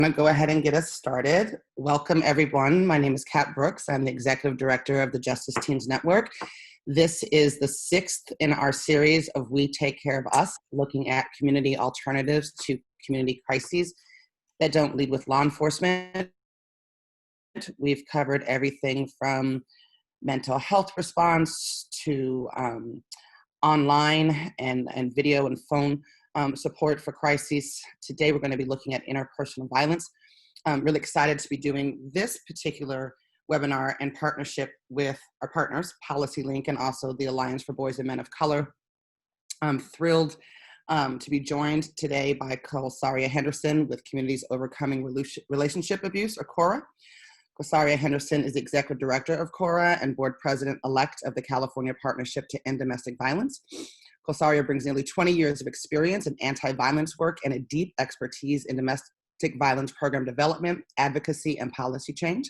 going to go ahead and get us started. Welcome, everyone. My name is Kat Brooks. I'm the Executive Director of the Justice Teams Network. This is the 6th in our series of We Take Care of Us, looking at community alternatives to community crises that don't lead with law enforcement. We've covered everything from mental health response to online and video and phone support for crises. Today, we're going to be looking at interpersonal violence. I'm really excited to be doing this particular webinar in partnership with our partners, PolicyLink, and also the Alliance for Boys and Men of Color. I'm thrilled to be joined today by Colsaria Henderson with Communities Overcoming Relationship Abuse, or CORA. Colsaria Henderson is the Executive Director of CORA and Board President-elect of the California Partnership to End Domestic Violence. Colsaria brings nearly 20 years of experience in anti-violence work and a deep expertise in domestic violence program development, advocacy, and policy change.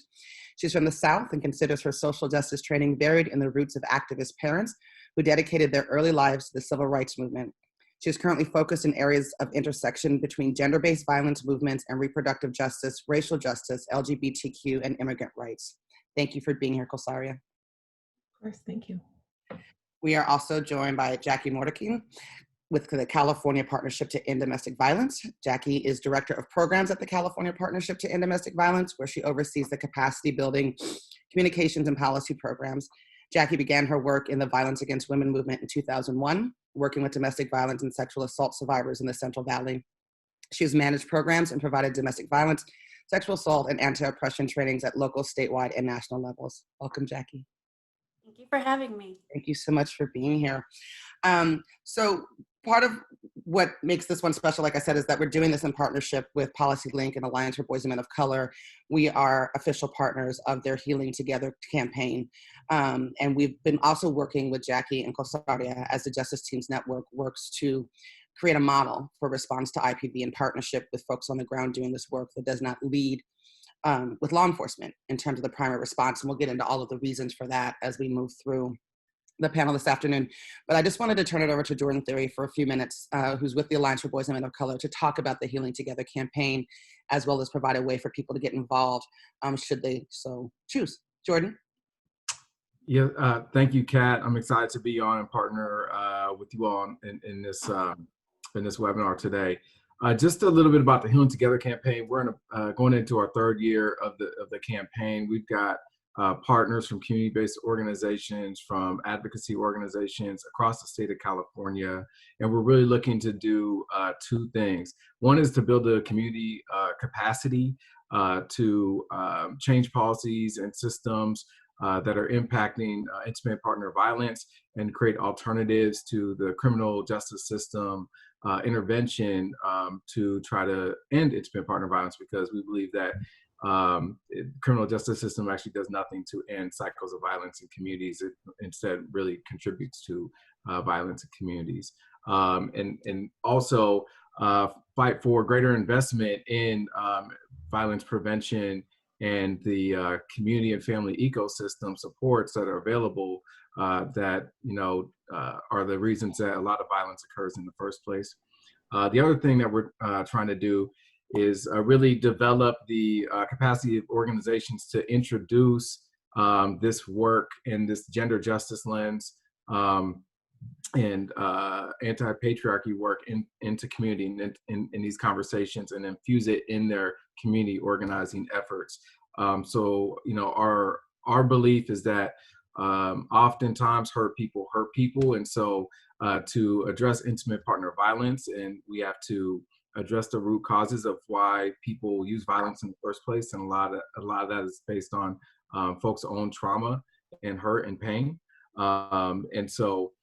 She's from the South and considers her social justice training buried in the roots of activist parents who dedicated their early lives to the civil rights movement. She is currently focused in areas of intersection between gender-based violence movements and reproductive justice, racial justice, LGBTQ, and immigrant rights. Thank you for being here, Colsaria. Of course, thank you. We are also joined by Jacquie Marroquin with the California Partnership to End Domestic Violence. Jacquie is Director of Programs at the California Partnership to End Domestic Violence, where she oversees the capacity building, communications, and policy programs. Jacquie began her work in the Violence Against Women movement in 2001, working with domestic violence and sexual assault survivors in the Central Valley. She has managed programs and provided domestic violence, sexual assault, and anti-oppression trainings at local, statewide, and national levels. Welcome, Jacquie. Thank you for having me. Thank you so much for being here. So part of what makes this one special, like I said, is that we're doing this in partnership with PolicyLink and Alliance for Boys and Men of Color. We are official partners of their Healing Together campaign. And we've been also working with Jacquie and Colsaria as the Justice Teams Network works to create a model for response to IPV in partnership with folks on the ground doing this work that does not lead with law enforcement in terms of the primary response. And we'll get into all of the reasons for that as we move through the panel this afternoon. But I just wanted to turn it over to Jordan Thierry for a few minutes, who's with the Alliance for Boys and Men of Color, to talk about the Healing Together campaign, as well as provide a way for people to get involved should they so choose. Jordan? Yeah, thank you, Kat. I'm excited to be on and partner with you all in this webinar today. Just a little bit about the Healing Together campaign. We're going into our 3rd year of the campaign. We've got partners from community-based organizations, from advocacy organizations across the state of California, and we're really looking to do 2 things. One is to build a community capacity to change policies and systems that are impacting intimate partner violence and create alternatives to the criminal justice system intervention to try to end intimate partner violence, because we believe that criminal justice system actually does nothing to end cycles of violence in communities. It instead really contributes to violence in communities. And also fight for greater investment in violence prevention and the community and family ecosystem supports that are available that are the reasons that a lot of violence occurs in the first place. The other thing that we're trying to do is really develop the capacity of organizations to introduce this work and this gender justice lens and anti-patriarchy work into community and in these conversations, and infuse it in their community organizing efforts. So our belief is that oftentimes hurt people, and so to address intimate partner violence, and we have to address the root causes of why people use violence in the first place, and a lot of that is based on folks' own trauma and hurt and pain. And so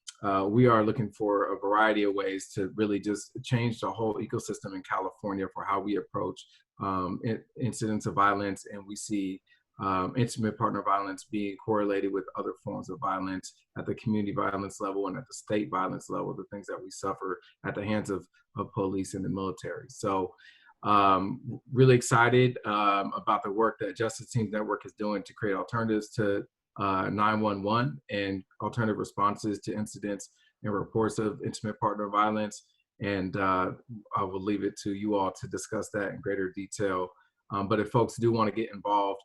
we are looking for a variety of ways to really just change the whole ecosystem in California for how we approach incidents of violence, and we see intimate partner violence being correlated with other forms of violence at the community violence level and at the state violence level, the things that we suffer at the hands of police and the military. So really excited about the work that Justice Teams Network is doing to create alternatives to 911 and alternative responses to incidents and reports of intimate partner violence. And I will leave it to you all to discuss that in greater detail But if folks do want to get involved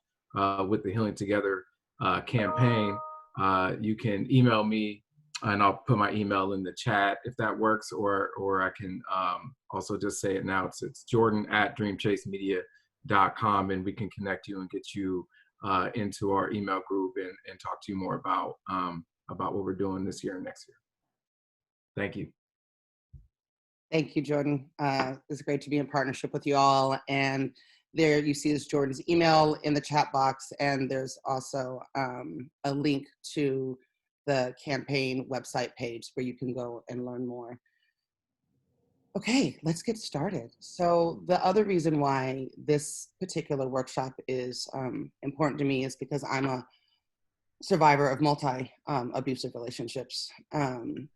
with the Healing Together campaign, you can email me, and I'll put my email in the chat if that works, or I can also just say it now. It's jordan@dreamchasemedia.com, and we can connect you and get you into our email group and talk to you more about what we're doing this year and next year. Thank you. Thank you, Jordan. It's great to be in partnership with you all. And there you see is Jordan's email in the chat box, and there's also a link to the campaign website page where you can go and learn more. Okay, let's get started. So the other reason why this particular workshop is important to me is because I'm a survivor of multi-abusive relationships. And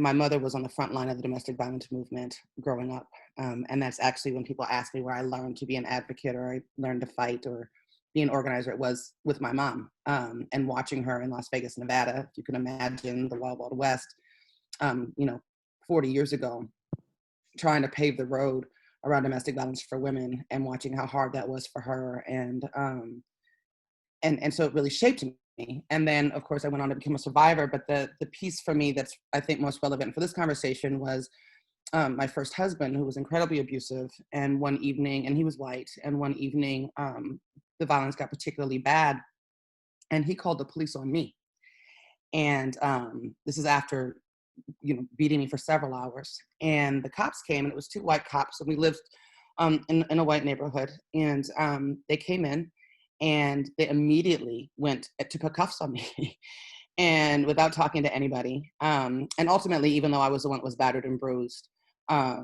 my mother was on the front line of the domestic violence movement growing up. And that's actually when people ask me where I learned to be an advocate or I learned to fight or be an organizer, it was with my mom, and watching her in Las Vegas, Nevada. If you can imagine the Wild Wild West, 40 years ago, trying to pave the road around domestic violence for women and watching how hard that was for her. And so it really shaped me. And then, of course, I went on to become a survivor. But the piece for me that's, I think, most relevant for this conversation was my first husband, who was incredibly abusive. And one evening, and he was white, and one evening, the violence got particularly bad. And he called the police on me. And this is after, beating me for several hours. And the cops came, and it was two white cops. And we lived in a white neighborhood. And they came in, and they immediately went to put cuffs on me and without talking to anybody. And ultimately, even though I was the one that was battered and bruised, I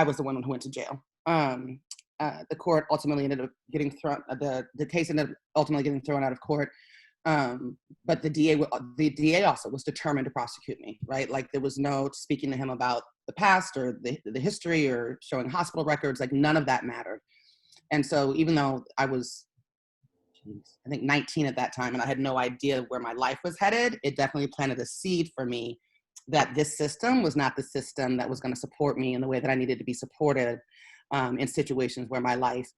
was the one who went to jail. The court ultimately ended up getting thrown, the case ended up ultimately getting thrown out of court. But the DA also was determined to prosecute me, right? Like there was no speaking to him about the past or the history or showing hospital records, like none of that mattered. And so even though I was, I think 19 at that time, and I had no idea where my life was headed, it definitely planted a seed for me that this system was not the system that was going to support me in the way that I needed to be supported in situations where my life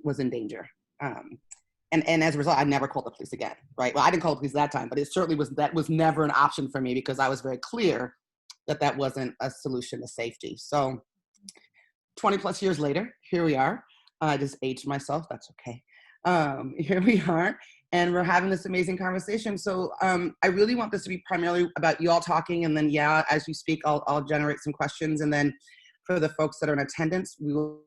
was in danger. And as a result, I never called the police again, right? Well, I didn't call the police that time, but it certainly that was never an option for me because I was very clear that that wasn't a solution to safety. So 20 plus years later, here we are. I just aged myself, that's okay. Here we are, and we're having this amazing conversation. So I really want this to be primarily about you all talking, and then as you speak, I'll generate some questions, and then for the folks that are in attendance, we'll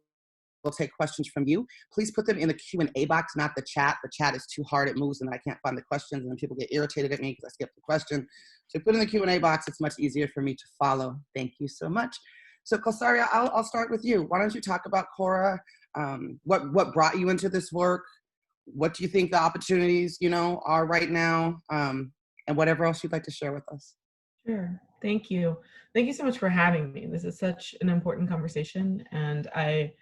take questions from you. Please put them in the Q&A box, not the chat. The chat is too hard, it moves, and I can't find the questions, and then people get irritated at me because I skipped the question. So put in the Q&A box, it's much easier for me to follow. Thank you so much. So Colsaria, I'll start with you. Why don't you talk about CORA? What brought you into this work? What do you think the opportunities, are right now? And whatever else you'd like to share with us. Sure. Thank you. Thank you so much for having me. This is such an important conversation. And I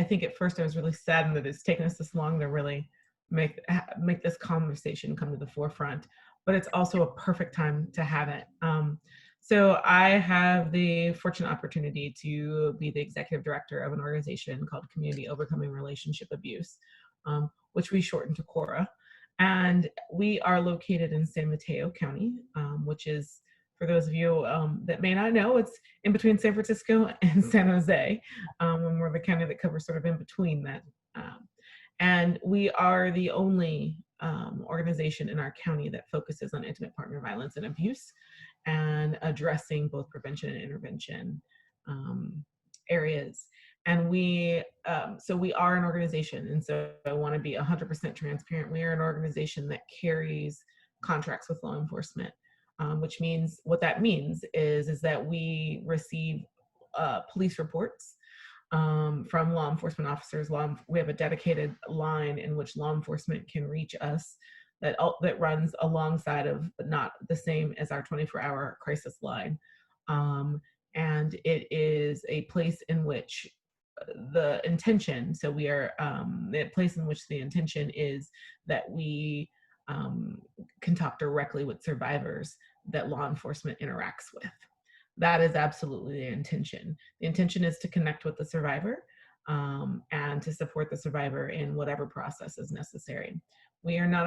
think at first I was really saddened that it's taken us this long to really make this conversation come to the forefront, but it's also a perfect time to have it. So I have the fortunate opportunity to be the executive director of an organization called Community Overcoming Relationship Abuse, which we shorten to CORA. And we are located in San Mateo County, which is, for those of you that may not know, it's in between San Francisco and San Jose, when we're the county that covers sort of in between that. And we are the only organization in our county that focuses on intimate partner violence and abuse and addressing both prevention and intervention areas. And so we are an organization, and so I want to be 100% transparent. We are an organization that carries contracts with law enforcement, which means, what that means is that we receive police reports from law enforcement officers. We have a dedicated line in which law enforcement can reach us that runs alongside of, but not the same as, our 24-hour crisis line. And it is a place in which the intention, so we are the place in which the intention is that we can talk directly with survivors that law enforcement interacts with. that is absolutely the intention. The intention is to connect with the survivor and to support the survivor in whatever process is necessary. We are not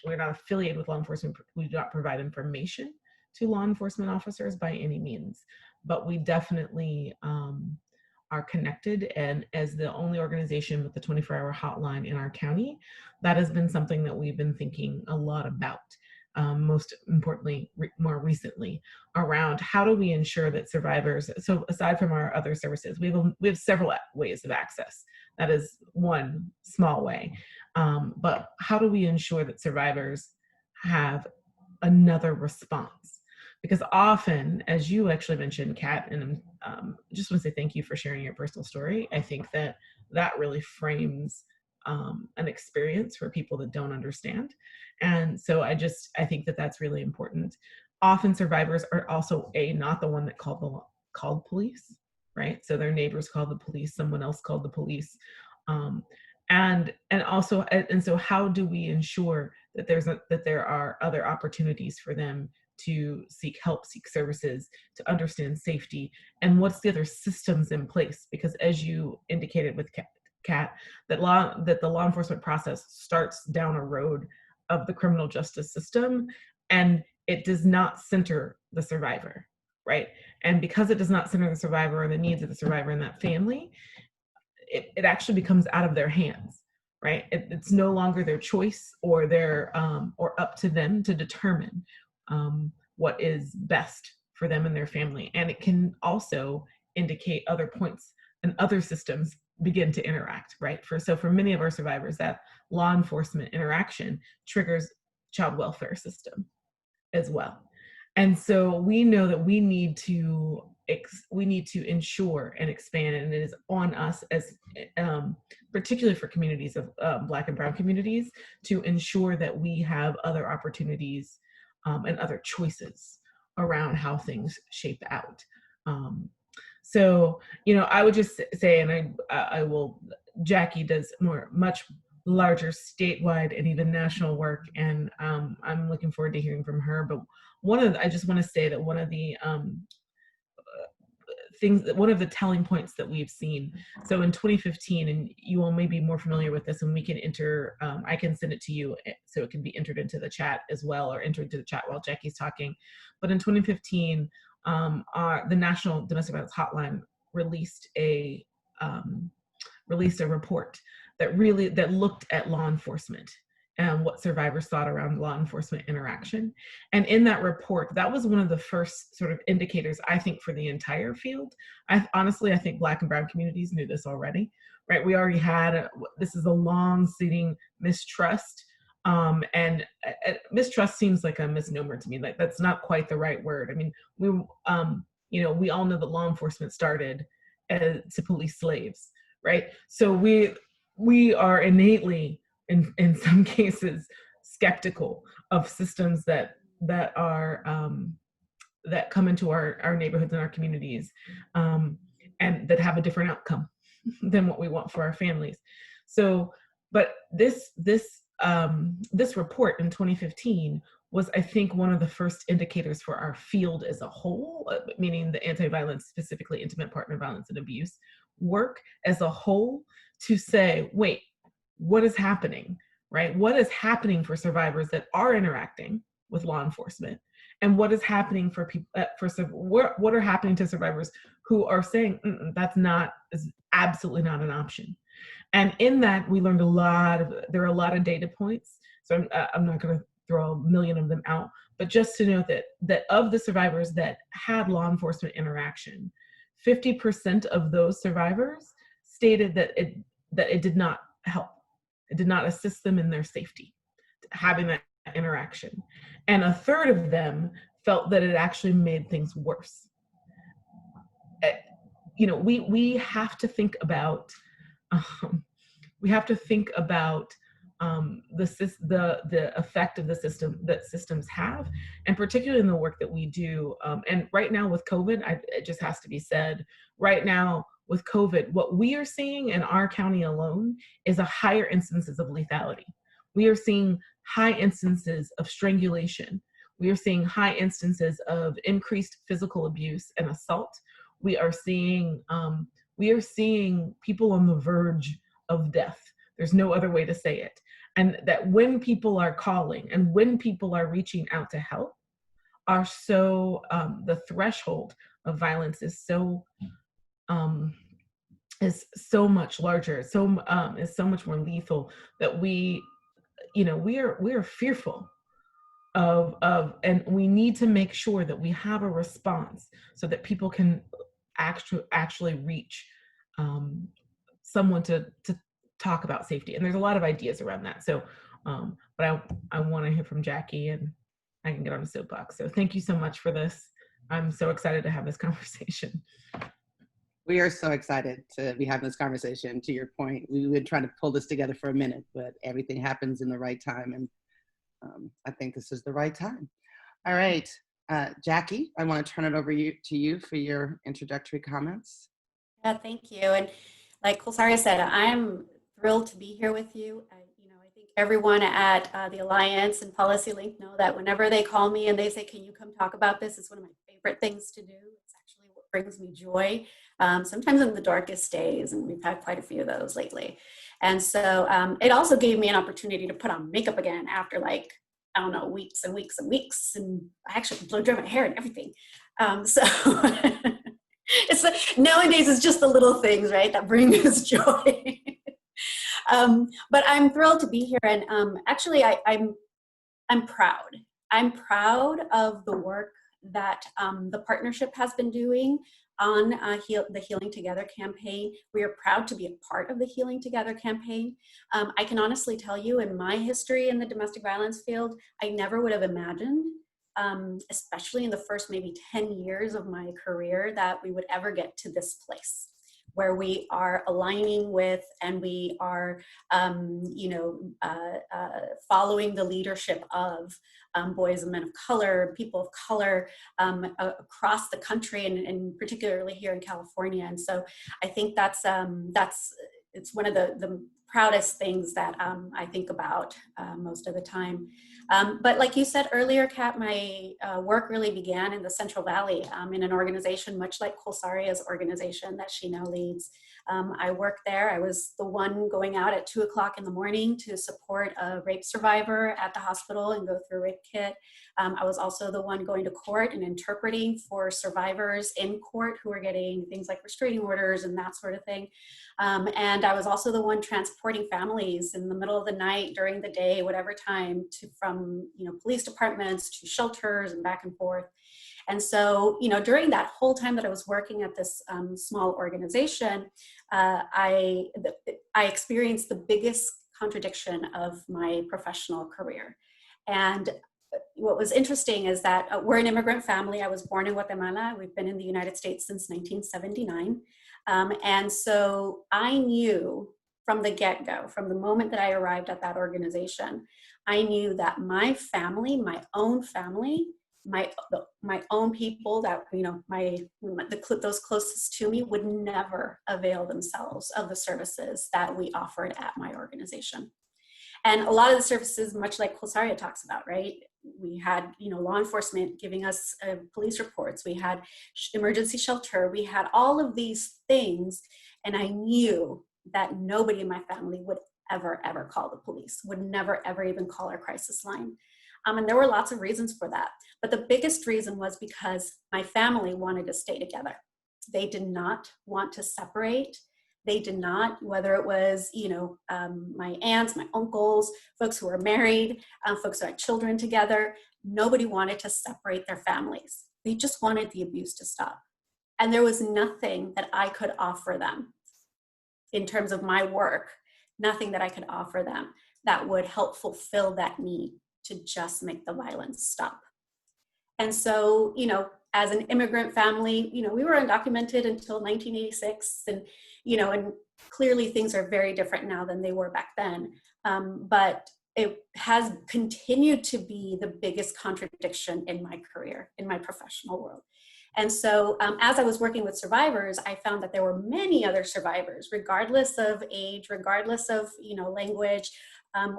affiliated with law enforcement. We do not provide information to law enforcement officers by any means, but we definitely are connected. And as the only organization with the 24-hour hotline in our county, that has been something that we've been thinking a lot about. Most importantly, more recently, around how do we ensure that survivors, so aside from our other services, we have several ways of access. That is one small way. But how do we ensure that survivors have another response? Because often, as you actually mentioned, Kat, and just want to say thank you for sharing your personal story. I think that that really frames an experience for people that don't understand. And so I think that that's really important. Often survivors are also not the one that called police, right? So their neighbors called the police, someone else called the police. And so how do we ensure that there are other opportunities for them to seek help, seek services, to understand safety, and what's the other systems in place? Because as you indicated with Kat, that the law enforcement process starts down a road of the criminal justice system, and it does not center the survivor, right? And because it does not center the survivor or the needs of the survivor and that family, it actually becomes out of their hands, right? It's no longer their choice or or up to them to determine what is best for them and their family. And it can also indicate other points and other systems begin to interact, right? So for many of our survivors, that law enforcement interaction triggers child welfare system as well. And so we know that we need to ensure and expand, and it is on us as particularly for communities of Black and Brown communities, to ensure that we have other opportunities and other choices around how things shape out. So, I would just say, and I will, Jacquie does much larger statewide and even national work, and I'm looking forward to hearing from her. But I just want to say that one of the telling points that we've seen. So in 2015, and you all may be more familiar with this, and we can I can send it to you so it can be entered into the chat as well, or entered into the chat while Jacquie's talking. But in 2015, the National Domestic Violence Hotline released a report that looked at law enforcement and what survivors thought around law enforcement interaction. And in that report, that was one of the first sort of indicators, I think, for the entire field. I think Black and Brown communities knew this already, right? We already had, this is a long-sitting mistrust. And mistrust seems like a misnomer to me. Like, that's not quite the right word. I mean, we all know that law enforcement started to police slaves, right? So we are innately, in some cases, skeptical of systems that come into our neighborhoods and our communities, and that have a different outcome than what we want for our families. So, but this report in 2015 was, I think, one of the first indicators for our field as a whole, meaning the anti-violence, specifically intimate partner violence and abuse work as a whole, to say, wait, what is happening, right? What is happening for survivors that are interacting with law enforcement? And what is happening for people, what are happening to survivors who are saying, is absolutely not an option? And in that, we learned there are a lot of data points. So I'm not going to throw a million of them out, but just to note that of the survivors that had law enforcement interaction, 50% of those survivors stated that it did not help. It did not assist them in their safety, having that interaction. And a third of them felt that it actually made things worse. We have to think about the effect of the system that systems have, and particularly in the work that we do. And right now with COVID, it just has to be said, right now with COVID, what we are seeing in our county alone is a higher instances of lethality. We are seeing high instances of strangulation. We are seeing high instances of increased physical abuse and assault. We are seeing people on the verge of death. There's no other way to say it. And that when people are calling and when people are reaching out to help, are so the threshold of violence is so much larger, is so much more lethal, that we are fearful of, and we need to make sure that we have a response so that people can actually reach someone to talk about safety. And there's a lot of ideas around that. So, but I want to hear from Jacquie, and I can get on a soapbox. So thank you so much for this. I'm so excited to have this conversation. We are so excited to be having this conversation. To your point, we've been trying to pull this together for a minute, but everything happens in the right time. And I think this is the right time. All right, Jacquie, I want to turn it over to you for your introductory comments. Yeah, thank you. And like Colsaria said, I'm thrilled to be here with you. I think everyone at the Alliance and PolicyLink know that whenever they call me and they say, can you come talk about this? It's one of my favorite things to do. It's actually what brings me joy, sometimes in the darkest days, and we've had quite a few of those lately. And so it also gave me an opportunity to put on makeup again after, like, I don't know, weeks and weeks and weeks. And I actually blow dry my hair and everything. So nowadays it's just the little things, right, that bring us joy. But I'm thrilled to be here, and actually I'm proud. I'm proud of the work that the partnership has been doing on the Healing Together campaign. We are proud to be a part of the Healing Together campaign. I can honestly tell you, in my history in the domestic violence field, I never would have imagined, especially in the first maybe 10 years of my career, that we would ever get to this place where we are aligning with, and we are, following the leadership of boys and men of color, people of color across the country, and particularly here in California. And so I think it's one of the proudest things that I think about most of the time. But like you said earlier, Kat, my work really began in the Central Valley in an organization much like Colsaria's organization that she now leads. I worked there. I was the one going out at 2:00 in the morning to support a rape survivor at the hospital and go through a rape kit. I was also the one going to court and interpreting for survivors in court who were getting things like restraining orders and that sort of thing. And I was also the one transporting families in the middle of the night, during the day, whatever time, from police departments to shelters and back and forth. And so, during that whole time that I was working at this small organization, I experienced the biggest contradiction of my professional career. And what was interesting is that we're an immigrant family. I was born in Guatemala. We've been in the United States since 1979. And so I knew from the get-go, from the moment that I arrived at that organization, I knew that my family, my own family, my own people that, those closest to me would never avail themselves of the services that we offered at my organization. And a lot of the services, much like Colsaria talks about, right? We had, law enforcement giving us police reports. We had emergency shelter. We had all of these things. And I knew that nobody in my family would ever call the police, would never, ever even call our crisis line. And there were lots of reasons for that. But the biggest reason was because my family wanted to stay together. They did not want to separate. They did not, whether it was, my aunts, my uncles, folks who were married, folks who had children together, nobody wanted to separate their families. They just wanted the abuse to stop. And there was nothing that I could offer them in terms of my work, nothing that I could offer them that would help fulfill that need to just make the violence stop. And so, as an immigrant family, we were undocumented until 1986, and clearly things are very different now than they were back then. But it has continued to be the biggest contradiction in my career, in my professional world. And so as I was working with survivors, I found that there were many other survivors, regardless of age, regardless of, language,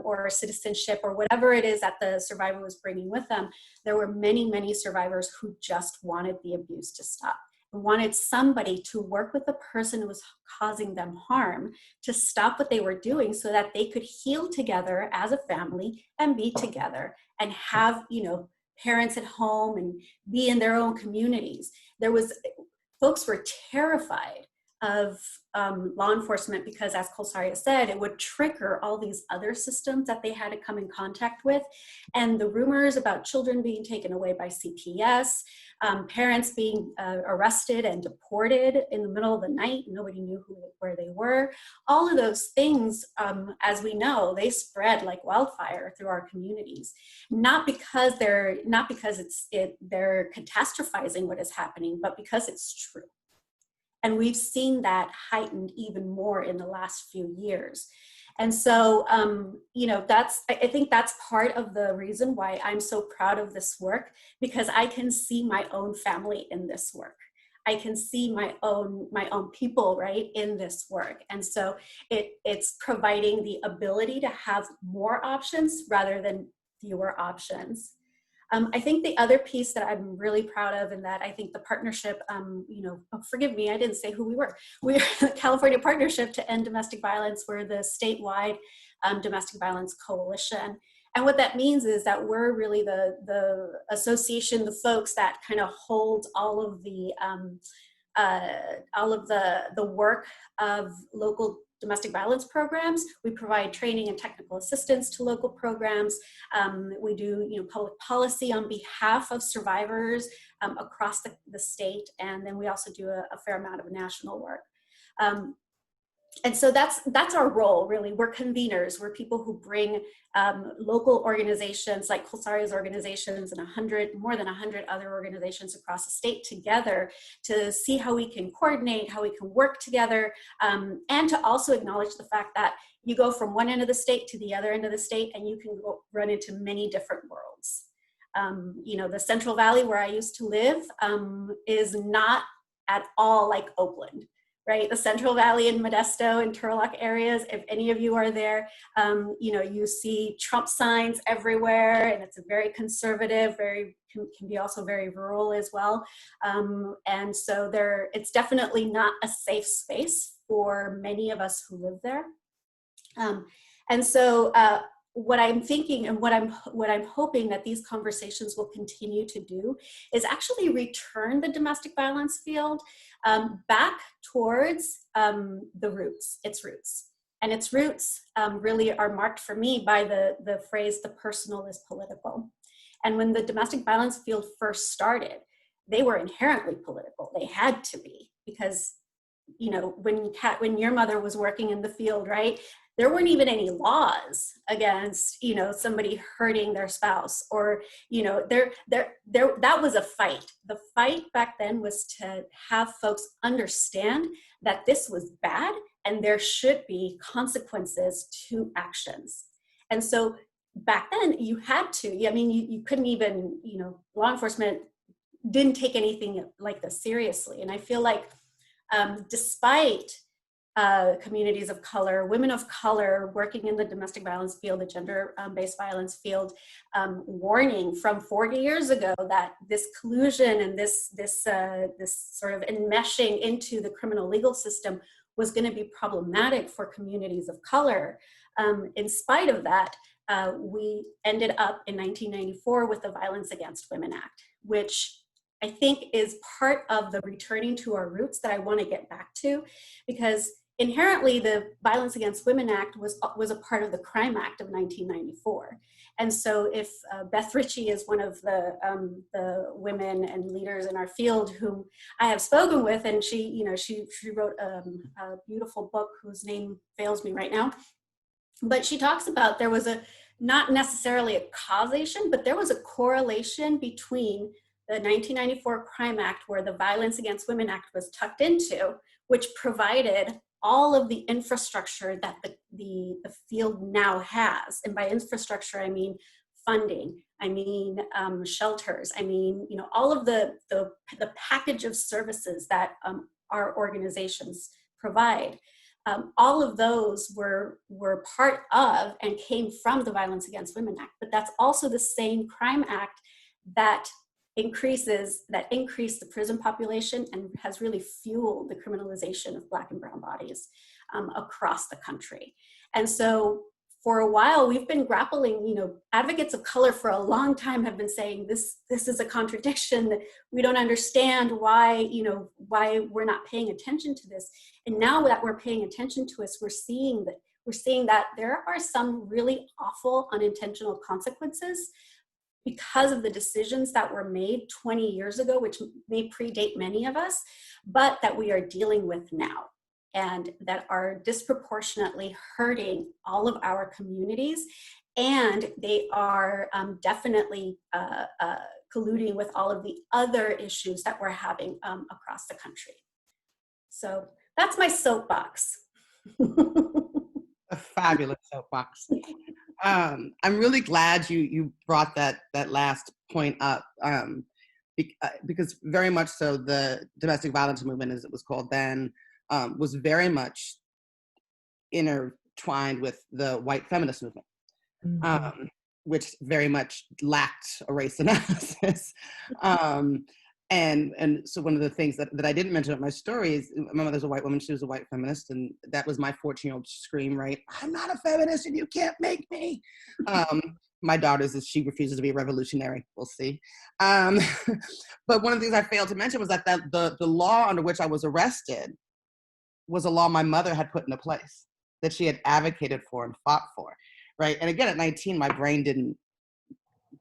or citizenship or whatever it is that the survivor was bringing with them, there were many, many survivors who just wanted the abuse to stop, wanted somebody to work with the person who was causing them harm to stop what they were doing so that they could heal together as a family and be together and have, parents at home and be in their own communities. Folks were terrified of law enforcement because, as Colsaria said, it would trigger all these other systems that they had to come in contact with. And the rumors about children being taken away by CPS, parents being arrested and deported in the middle of the night, nobody knew where they were. All of those things, as we know, they spread like wildfire through our communities. Not because they're catastrophizing what is happening, but because it's true. And we've seen that heightened even more in the last few years. And so, I think that's part of the reason why I'm so proud of this work, because I can see my own family in this work. I can see my own people, right, in this work. And so it's providing the ability to have more options rather than fewer options. I think the other piece that I'm really proud of, and that I think the partnership, forgive me, I didn't say who we were. We're the California Partnership to End Domestic Violence. We're the statewide domestic violence coalition. And what that means is that we're really the association, the folks that kind of hold all of the work of local domestic violence programs. We provide training and technical assistance to local programs. We do public policy on behalf of survivors across the state. And then we also do a fair amount of national work. And so that's our role, really. We're conveners. We're people who bring local organizations like Colsaria's organizations and more than 100 other organizations across the state together to see how we can coordinate, how we can work together, and to also acknowledge the fact that you go from one end of the state to the other end of the state and you can run into many different worlds. The Central Valley where I used to live is not at all like Oakland. Right, the Central Valley in Modesto and Turlock areas, if any of you are there, you see Trump signs everywhere, and it's a very conservative, can be also very rural as well. And so it's definitely not a safe space for many of us who live there. And so what I'm thinking and what I'm hoping that these conversations will continue to do is actually return the domestic violence field back towards the roots, its roots. And its roots really are marked for me by the phrase, the personal is political. And when the domestic violence field first started, they were inherently political. They had to be, because when your mother was working in the field, right, there weren't even any laws against, somebody hurting their spouse, or, that was a fight. The fight back then was to have folks understand that this was bad and there should be consequences to actions. And so back then you had to, you couldn't even, law enforcement didn't take anything like this seriously. And I feel like despite communities of color, women of color working in the domestic violence field, the gender-based violence field, warning from 40 years ago that this collusion and this sort of enmeshing into the criminal legal system was going to be problematic for communities of color. In spite of that, we ended up in 1994 with the Violence Against Women Act, which I think is part of the returning to our roots that I want to get back to, because inherently the Violence Against Women Act was a part of the Crime Act of 1994. And so if Beth Ricci is one of the women and leaders in our field whom I have spoken with, and she wrote a beautiful book whose name fails me right now, but she talks about there was not necessarily a causation, but there was a correlation between the 1994 Crime Act, where the Violence Against Women Act was tucked into, which provided all of the infrastructure that the field now has. And by infrastructure, I mean funding, I mean shelters, I mean, all of the package of services that our organizations provide. all of those were part of and came from the Violence Against Women Act. But that's also the same crime act that increased the prison population and has really fueled the criminalization of Black and brown bodies across the country. And so for a while, we've been grappling, advocates of color for a long time have been saying this is a contradiction, that we don't understand why we're not paying attention to this. And now that we're paying attention to this, we're seeing that there are some really awful unintentional consequences because of the decisions that were made 20 years ago, which may predate many of us, but that we are dealing with now, and that are disproportionately hurting all of our communities. And they are definitely colluding with all of the other issues that we're having across the country. So that's my soapbox. A fabulous soapbox. I'm really glad you brought that last point up, because very much so the domestic violence movement, as it was called then, was very much intertwined with the white feminist movement, mm-hmm. Which very much lacked a race analysis. And so one of the things that I didn't mention in my story is my mother's a white woman, she was a white feminist, and that was my 14-year-old scream, right? I'm not a feminist and you can't make me. My daughter's is she refuses to be a revolutionary, we'll see. But one of the things I failed to mention was that the law under which I was arrested was a law my mother had put into place, that she had advocated for and fought for, right? And again, at 19, my brain didn't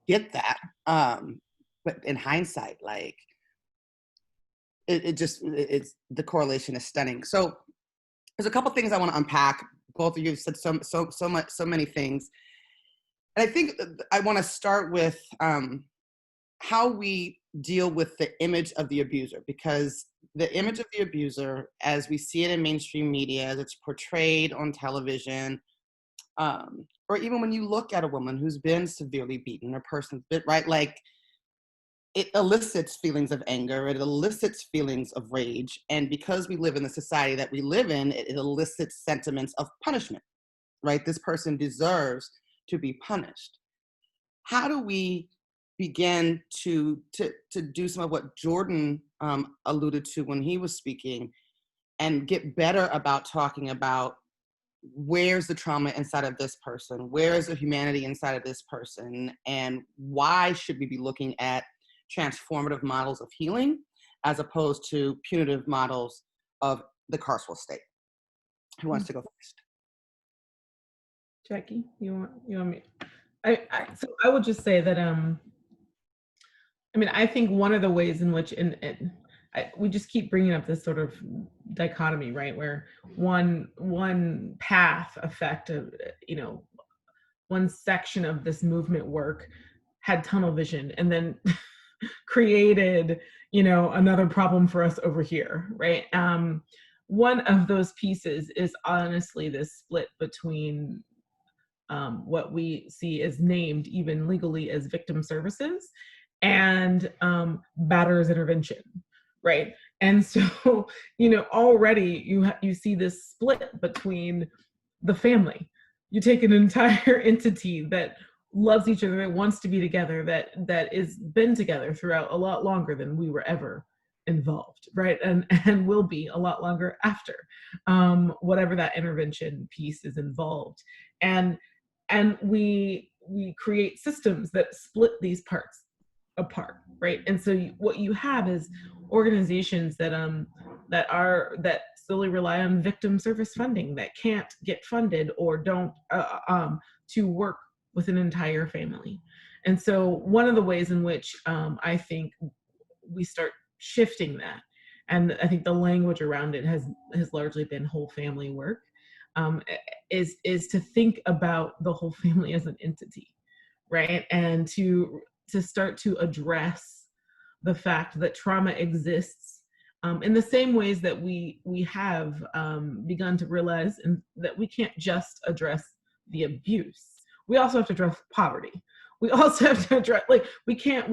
get that. But in hindsight, like, it's the correlation is stunning. So there's a couple things I want to unpack. Both of you have said so many things. And I think I want to start with how we deal with the image of the abuser, because the image of the abuser, as we see it in mainstream media, as it's portrayed on television, or even when you look at a woman who's been severely beaten, or person's been, right, like, it elicits feelings of anger, it elicits feelings of rage, and because we live in the society that we live in, it elicits sentiments of punishment, right? This person deserves to be punished. How do we begin to do some of what Jordan alluded to when he was speaking, and get better about talking about where's the trauma inside of this person, where is the humanity inside of this person, and why should we be looking at transformative models of healing as opposed to punitive models of the carceral state? Who wants to go first? Jacquie, you want me? So I would just say that I think one of the ways in which we just keep bringing up this sort of dichotomy, right, where one path effect of one section of this movement work had tunnel vision and then created another problem for us over here, right? One of those pieces is honestly this split between what we see as named even legally as victim services and batterers intervention, right? And so already you see this split between the family. You take an entire entity that loves each other, that wants to be together, that is been together throughout a lot longer than we were ever involved, right? And will be a lot longer after whatever that intervention piece is involved. And we create systems that split these parts apart, right? And so what you have is organizations that solely rely on victim service funding, that can't get funded or don't to work with an entire family. And so one of the ways in which I think we start shifting that, and I think the language around it has largely been whole family work, is to think about the whole family as an entity, right? And to start to address the fact that trauma exists in the same ways that we have begun to realize that we can't just address the abuse. We also have to address poverty. We also have to address, like, we can't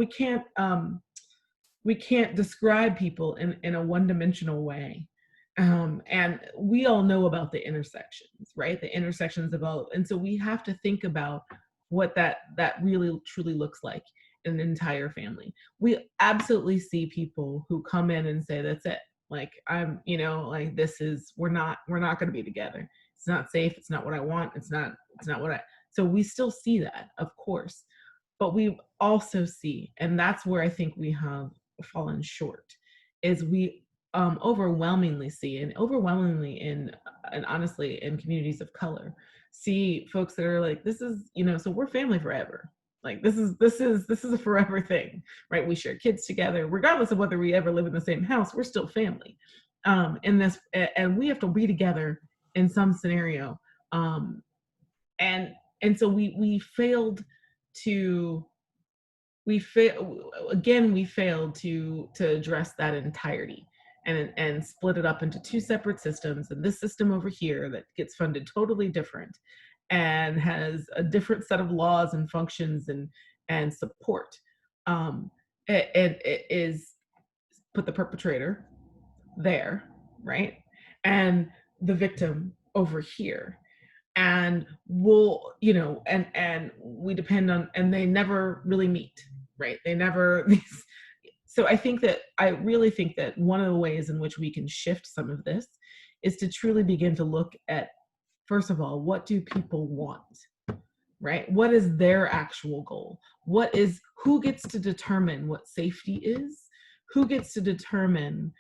describe people in a one-dimensional way And we all know about the intersections, right? The intersections of all, and so we have to think about what that really truly looks like in an entire family. We absolutely see people who come in and say, that's it. Like, I'm, like, we're not going to be together. It's not safe. It's not what I want. It's not so we still see that, of course, but we also see, and that's where I think we have fallen short, is we overwhelmingly see, and honestly in communities of color, see folks that are like, this is, so we're family forever. Like, this is a forever thing, right? We share kids together, regardless of whether we ever live in the same house, we're still family. And we have to be together in some scenario. And so we failed to address that entirety and split it up into two separate systems. And this system over here that gets funded totally different and has a different set of laws and functions and support. It is put the perpetrator there, right? And the victim over here. And we'll, and we depend on, and they never really meet, right? They never. So I really think that one of the ways in which we can shift some of this is to truly begin to look at, first of all, what do people want, right? What is their actual goal? Who gets to determine what safety is? Who gets to determine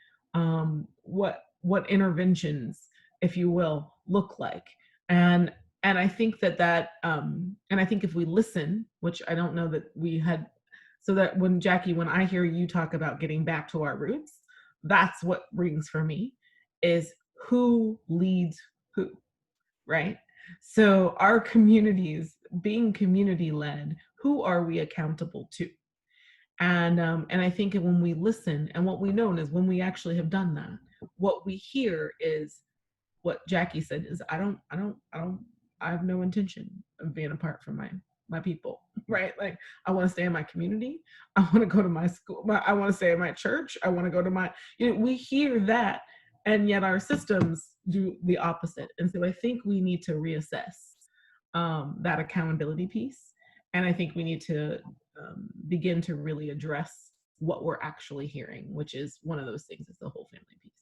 what interventions, if you will, look like? And I think that and I think if we listen, which I don't know that we had, so that when I hear you talk about getting back to our roots, that's what rings for me, is who leads who, right? So our communities being community led, who are we accountable to? And I think when we listen, and what we know is when we actually have done that, what we hear is what Jacquie said is, I have no intention of being apart from my people, right? Like, I want to stay in my community. I want to go to my school. I want to stay in my church. I want to go to my, we hear that, and yet our systems do the opposite. And so I think we need to reassess that accountability piece. And I think we need to begin to really address what we're actually hearing, which is one of those things is the whole family piece.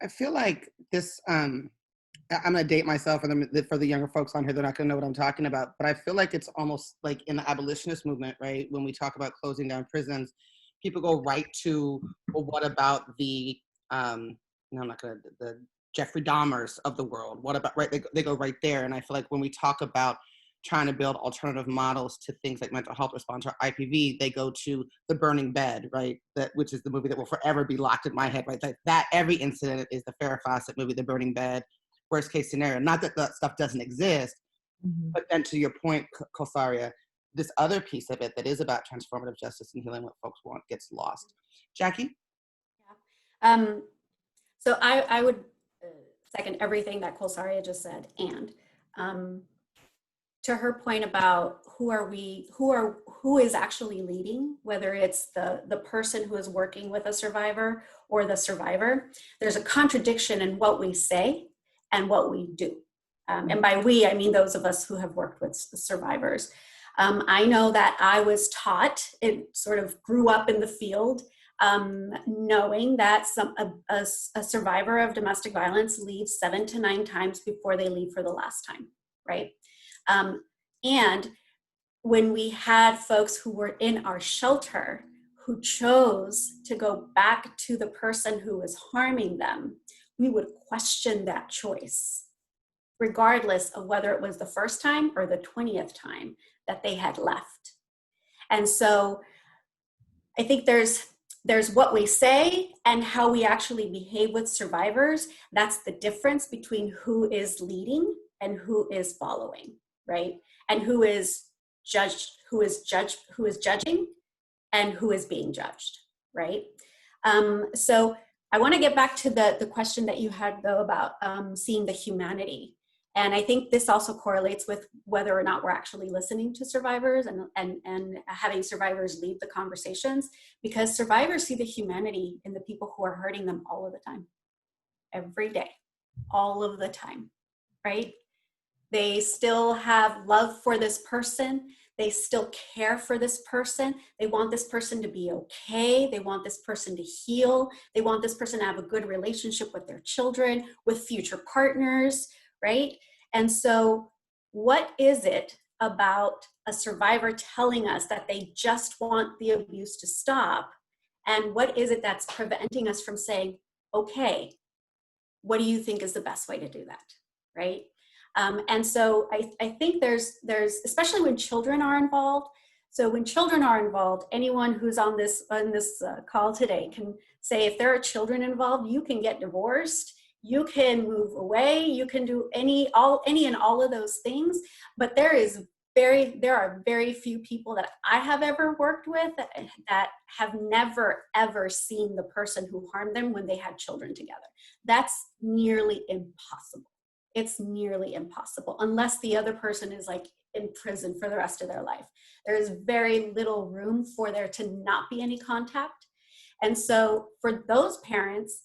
I feel like this, I'm going to date myself for the younger folks on here, they're not going to know what I'm talking about, but I feel like it's almost like in the abolitionist movement, right? When we talk about closing down prisons, people go right to, well, what about the, the Jeffrey Dahmers of the world? What about, right? They go right there. And I feel like when we talk about trying to build alternative models to things like mental health response or IPV, they go to The Burning Bed, right? Which is the movie that will forever be locked in my head, right? That every incident is the Farrah Fawcett movie, The Burning Bed, worst case scenario. Not that that stuff doesn't exist, but then to your point, Colsaria, this other piece of it that is about transformative justice and healing what folks want gets lost. Jacquie? Yeah. So I would second everything that Colsaria just said, and to her point about who is actually leading, whether it's the person who is working with a survivor or the survivor, there's a contradiction in what we say and what we do. And by we, I mean those of us who have worked with survivors. I know that I was taught, it sort of grew up in the field, knowing that a survivor of domestic violence leaves 7 to 9 times before they leave for the last time, right? And when we had folks who were in our shelter who chose to go back to the person who was harming them, we would question that choice, regardless of whether it was the first time or the 20th time that they had left. And so I think there's what we say and how we actually behave with survivors. That's the difference between who is leading and who is following, right? And who is judging and who is being judged, right? So I want to get back to the question that you had though about seeing the humanity. And I think this also correlates with whether or not we're actually listening to survivors and having survivors lead the conversations, because survivors see the humanity in the people who are hurting them all of the time. every day, all of the time, right? They still have love for this person. They still care for this person. They want this person to be okay. They want this person to heal. They want this person to have a good relationship with their children, with future partners, right? And so what is it about a survivor telling us that they just want the abuse to stop? And what is it that's preventing us from saying, okay, what do you think is the best way to do that, right? And so I think there's, especially when children are involved. So when children are involved, anyone who's on this call today can say, if there are children involved, you can get divorced, you can move away, you can do any and all of those things. But there are very few people that I have ever worked with that have never, ever seen the person who harmed them when they had children together. That's nearly impossible. It's nearly impossible unless the other person is like in prison for the rest of their life. There is very little room for there to not be any contact. And so for those parents,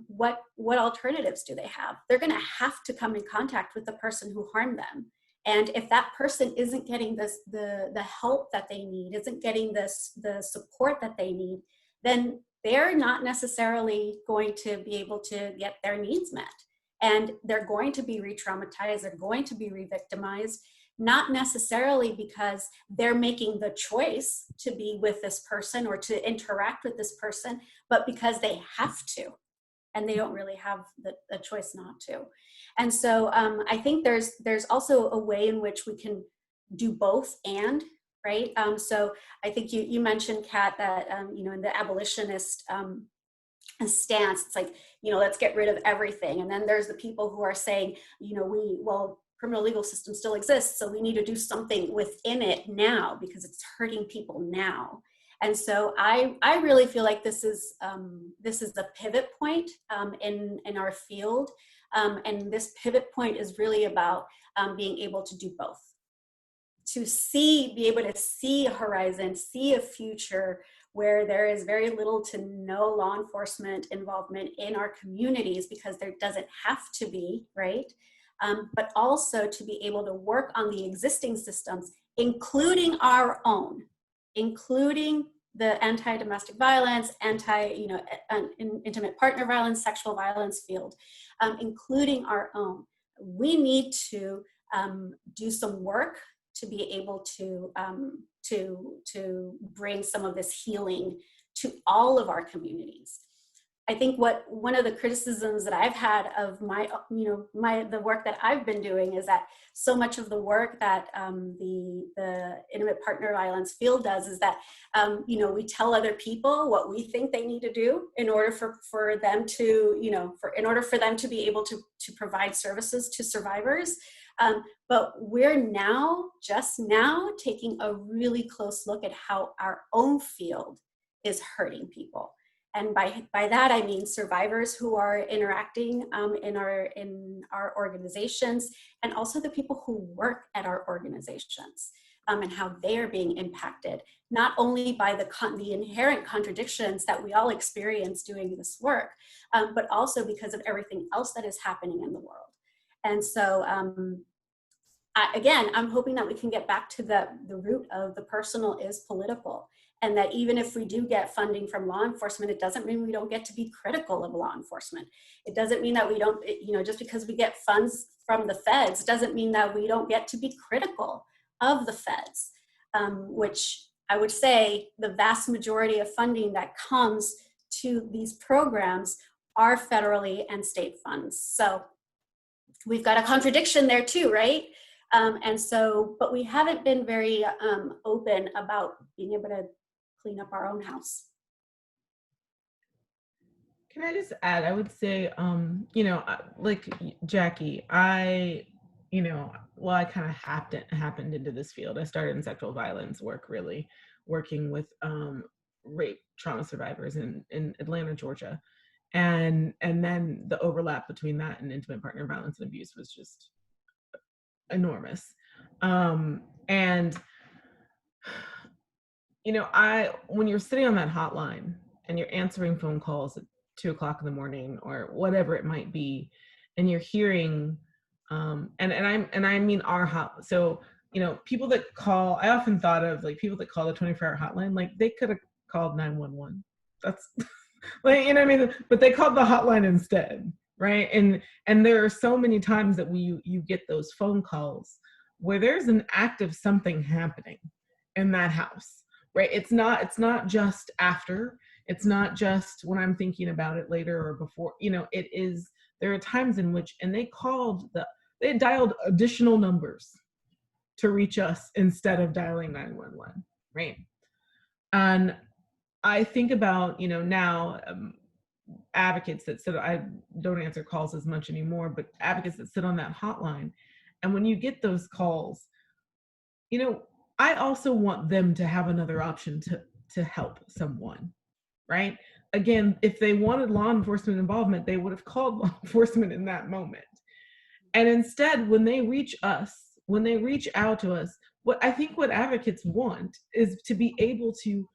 what alternatives do they have? They're going to have to come in contact with the person who harmed them. And if that person isn't getting the help that they need, isn't getting the support that they need, then they're not necessarily going to be able to get their needs met. And they're going to be re-traumatized, they're going to be re-victimized, not necessarily because they're making the choice to be with this person or to interact with this person, but because they have to. And they don't really have the choice not to. And so I think there's also a way in which we can do both and, right? So I think you mentioned, Kat, that, in the abolitionist stance, it's like, let's get rid of everything. And then there's the people who are saying, criminal legal system still exists, so we need to do something within it now because it's hurting people now. And so I really feel like this is the pivot point in our field. And this pivot point is really about being able to do both. Be able to see a horizon, see a future where there is very little to no law enforcement involvement in our communities because there doesn't have to be, right? But also to be able to work on the existing systems, including our own, including the anti-domestic violence, intimate partner violence, sexual violence field, including our own. We need to do some work to be able to bring some of this healing to all of our communities. I think one of the criticisms that I've had of the work that I've been doing is that so much of the work that the intimate partner violence field does is that we tell other people what we think they need to do in order for them to be able to provide services to survivors. But we're just now taking a really close look at how our own field is hurting people. And by that, I mean survivors who are interacting in our organizations, and also the people who work at our organizations and how they are being impacted, not only by the inherent contradictions that we all experience doing this work, but also because of everything else that is happening in the world. And so, again, I'm hoping that we can get back to the root of the personal is political. And that even if we do get funding from law enforcement, it doesn't mean we don't get to be critical of law enforcement. It doesn't mean that we don't, just because we get funds from the feds, doesn't mean that we don't get to be critical of the feds, which I would say the vast majority of funding that comes to these programs are federally and state funds. So we've got a contradiction there too, right? But we haven't been very open about being able to clean up our own house. Can I just add, I would say, like Jackie, I kind of happened into this field. I started in sexual violence work, really working with rape trauma survivors in Atlanta, Georgia. And then the overlap between that and intimate partner violence and abuse was just enormous. When you're sitting on that hotline and you're answering phone calls at 2 o'clock in the morning or whatever it might be, and you're hearing, and I mean our hot. So, you know, people that call, I often thought of like people that call the 24-hour hotline, like they could have called 911. That's like, you know what I mean? But they called the hotline instead, right? And there are so many times that you get those phone calls where there's an act of something happening in that house, right? It's not just after, it's not just when I'm thinking about it later or before, you know, it is, there are times in which, and they dialed additional numbers to reach us instead of dialing 911, right? And I think about, you know, now advocates that sit, I don't answer calls as much anymore, but advocates that sit on that hotline. And when you get those calls, you know, I also want them to have another option to help someone, right? Again, if they wanted law enforcement involvement, they would have called law enforcement in that moment. And instead, when they reach us, when they reach out to us, what advocates want is to be able to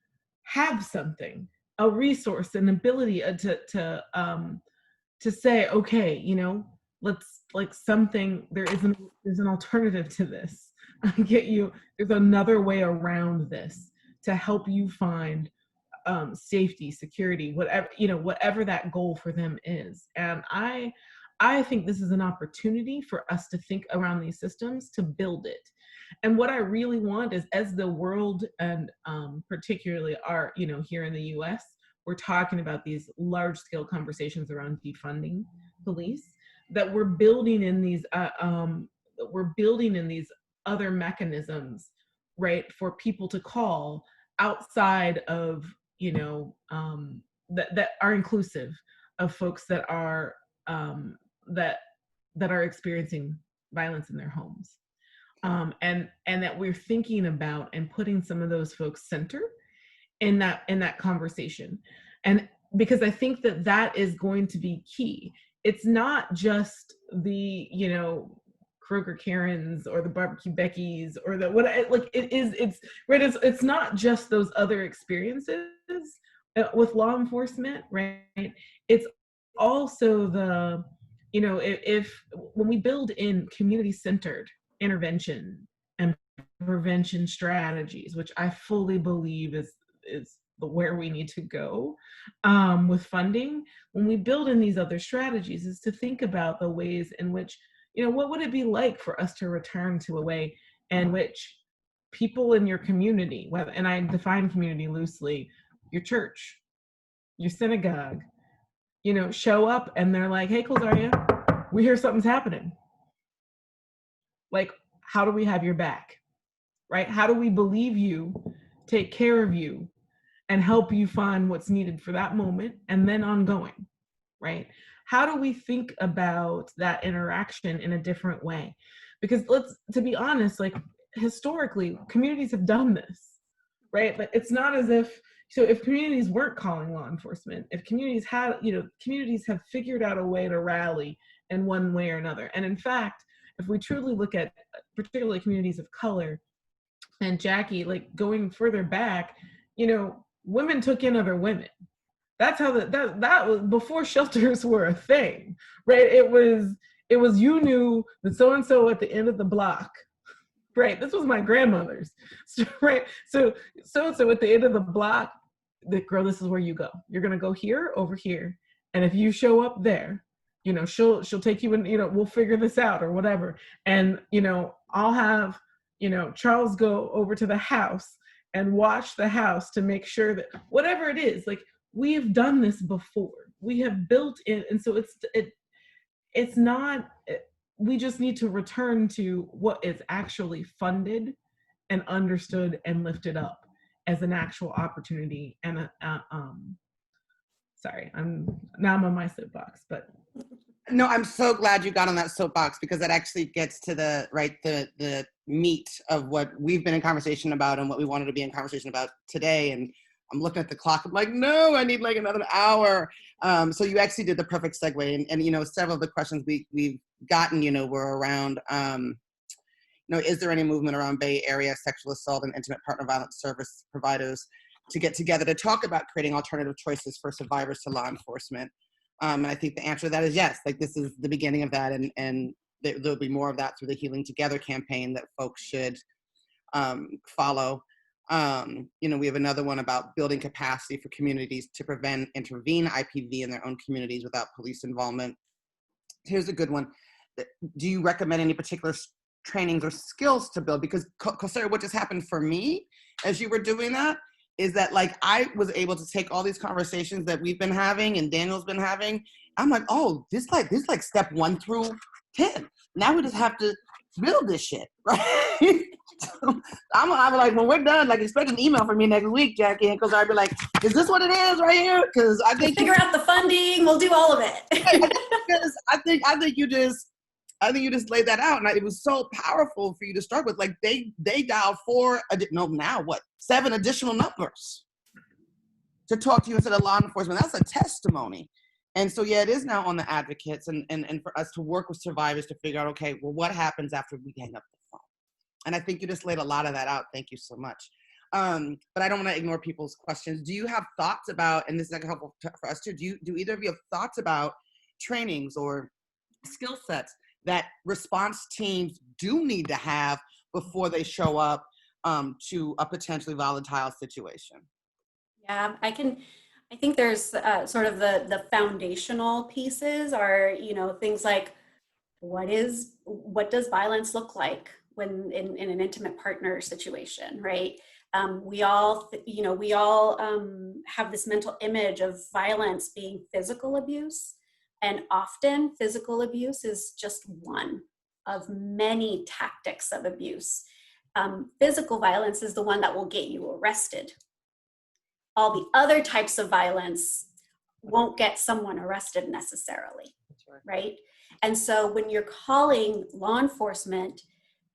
have something, a resource, an ability to say, okay, you know, let's, like, something, there's an alternative to this. I get you. There's another way around this to help you find safety, security, whatever, you know, whatever that goal for them is. And I think this is an opportunity for us to think around these systems to build it. And what I really want is, as the world and particularly our, you know, here in the US, we're talking about these large scale conversations around defunding police, that we're building in these other mechanisms, right, for people to call outside of, you know, that are inclusive of folks that are that are experiencing violence in their homes, and that we're thinking about and putting some of those folks center in that conversation. And because I think that is going to be key. It's not just the, you know, Kroger Karens or the barbecue Beckys or the what, like it's right. It's not just those other experiences with law enforcement, right? It's also the, you know, if when we build in community-centered intervention and prevention strategies, which I fully believe is where we need to go with funding, when we build in these other strategies, is to think about the ways in which, you know, what would it be like for us to return to a way in which people in your community, whether, and I define community loosely, your church, your synagogue, you know, show up and they're like, hey, Colsaria, we hear something's happening. Like, how do we have your back, right? How do we believe you, take care of you, and help you find what's needed for that moment and then ongoing, right? How do we think about that interaction in a different way? Because to be honest, like, historically, communities have done this, right? But it's not as if, so if communities weren't calling law enforcement, if communities had, you know, communities have figured out a way to rally in one way or another. And in fact, if we truly look at particularly communities of color, and Jacquie, like, going further back, you know, women took in other women. That's how that was before shelters were a thing, right? It was, you knew that so-and-so at the end of the block, right? This was my grandmother's, right? So at the end of the block, the girl, this is where you go. You're gonna go here, over here. And if you show up there, you know, she'll take you in, you know, we'll figure this out or whatever. And, you know, I'll have, you know, Charles go over to the house and watch the house to make sure that whatever it is, like, we have done this before. We have built in, and so it's not, we just need to return to what is actually funded and understood and lifted up as an actual opportunity. And sorry, I'm on my soapbox, but. No, I'm so glad you got on that soapbox, because that actually gets to the meat of what we've been in conversation about and what we wanted to be in conversation about today. And I'm looking at the clock. I'm like, no, I need like another hour. So you actually did the perfect segue. And you know, several of the questions we've gotten, you know, were around, you know, is there any movement around Bay Area sexual assault and intimate partner violence service providers to get together to talk about creating alternative choices for survivors to law enforcement. And I think the answer to that is yes. Like, this is the beginning of that, and there'll be more of that through the Healing Together campaign that folks should follow. We have another one about building capacity for communities to prevent, intervene IPV in their own communities without police involvement. Here's a good one. Do you recommend any particular trainings or skills to build? Because Colsaria, what just happened for me as you were doing that is that, like, I was able to take all these conversations that we've been having and Daniel's been having. I'm like, oh, this is like step 1 through 10. Now we just have to build this shit, right? So I'm like, when we're done, like, expect an email from me next week, Jacquie, because I'd be like, is this what it is right here? Because I think figure out the funding. We'll do all of it. I think you just laid that out, and it was so powerful for you to start with. Like, they dialed 7 additional numbers to talk to you instead of law enforcement. That's a testimony. And so, yeah, it is now on the advocates and for us to work with survivors to figure out, okay, well, what happens after we hang up the phone? And I think you just laid a lot of that out. Thank you so much. But I don't want to ignore people's questions. Do you have thoughts about, and this is helpful for us too, do either of you have thoughts about trainings or skill sets that response teams do need to have before they show up to a potentially volatile situation? Yeah, I think there's sort of the foundational pieces are, things like, what does violence look like when in an intimate partner situation, right? We all have this mental image of violence being physical abuse, and often physical abuse is just one of many tactics of abuse. Physical violence is the one that will get you arrested. All the other types of violence won't get someone arrested necessarily, right? And so when you're calling law enforcement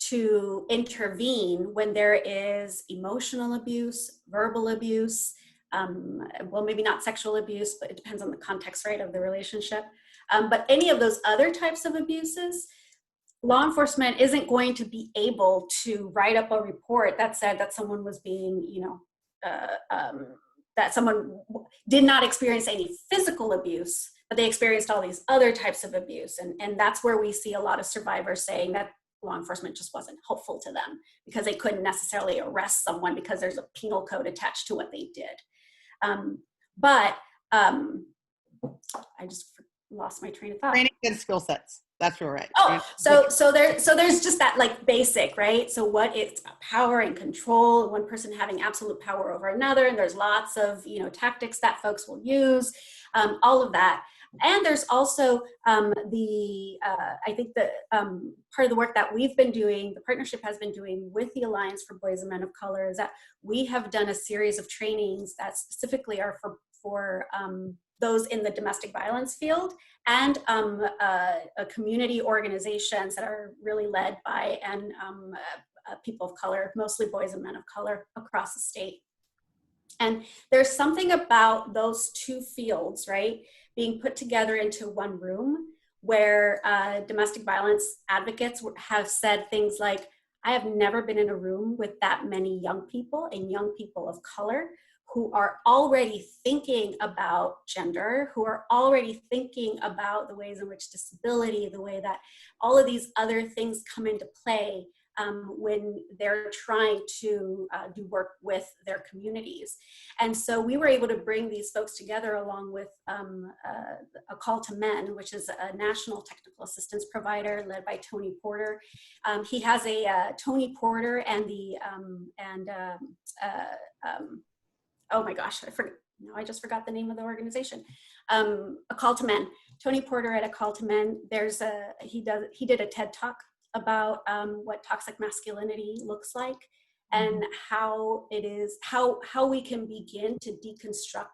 to intervene when there is emotional abuse, verbal abuse, well, maybe not sexual abuse, but it depends on the context, right, of the relationship. But any of those other types of abuses, law enforcement isn't going to be able to write up a report that said that someone was being, that someone did not experience any physical abuse, but they experienced all these other types of abuse. And that's where we see a lot of survivors saying that law enforcement just wasn't helpful to them because they couldn't necessarily arrest someone because there's a penal code attached to what they did. But I just lost my train of thought. Training and skill sets. That's where we're at. Oh, so there's just that, like, basic, right? So what it's about power and control, one person having absolute power over another, and there's lots of tactics that folks will use, all of that. And there's also I think that part of the work that we've been doing, the partnership has been doing with the Alliance for Boys and Men of Color, is that we have done a series of trainings that specifically are for those in the domestic violence field, and community organizations that are really led by people of color, mostly boys and men of color across the state. And there's something about those two fields, right, being put together into one room where domestic violence advocates have said things like, I have never been in a room with that many young people and young people of color who are already thinking about gender, who are already thinking about the ways in which disability, the way that all of these other things come into play when they're trying to do work with their communities. And so we were able to bring these folks together along with A Call to Men, which is a national technical assistance provider led by Tony Porter. He has a Tony Porter and the oh my gosh, I just forgot the name of the organization. A Call to Men. Tony Porter at A Call to Men. He did a TED Talk about what toxic masculinity looks like, and how we can begin to deconstruct